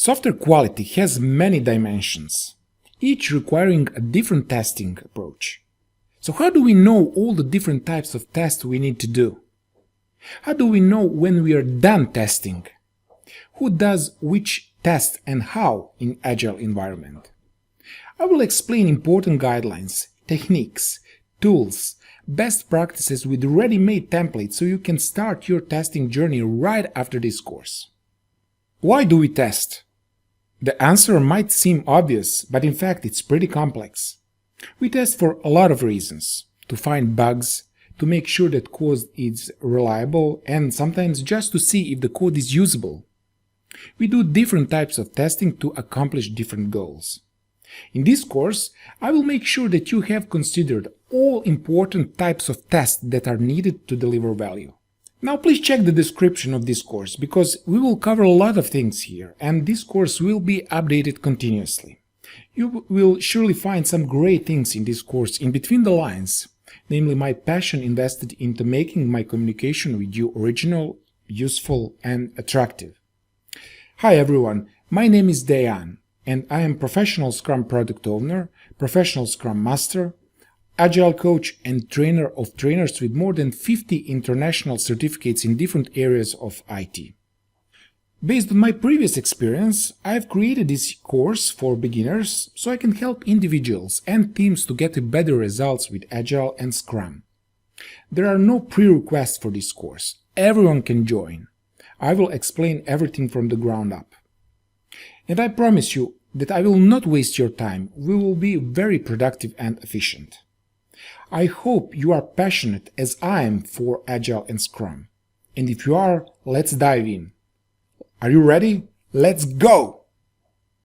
Software quality has many dimensions, each requiring a different testing approach. So how do we know all the different types of tests we need to do? How do we know when we are done testing? Who does which test and how in Agile environment? I will explain important guidelines, techniques, tools, best practices with ready-made templates so you can start your testing journey right after this course. Why do we test? The answer might seem obvious, but in fact it's pretty complex. We test for a lot of reasons: to find bugs, to make sure that code is reliable, and sometimes just to see if the code is usable. We do different types of testing to accomplish different goals. In this course, I will make sure that you have considered all important types of tests that are needed to deliver value. Now please check the description of this course, because we will cover a lot of things here, and this course will be updated continuously. You will surely find some great things in this course in between the lines, namely my passion invested into making my communication with you original, useful, and attractive. Hi everyone, my name is Dejan, and I am professional Scrum Product Owner, professional Scrum Master, Agile Coach and trainer of trainers with more than 50 international certificates in different areas of IT. Based on my previous experience, I have created this course for beginners so I can help individuals and teams to get better results with Agile and Scrum. There are no prerequisites for this course. Everyone can join. I will explain everything from the ground up. And I promise you that I will not waste your time. We will be very productive and efficient. I hope you are passionate as I am for Agile and Scrum. And if you are, let's dive in. Are you ready? Let's go!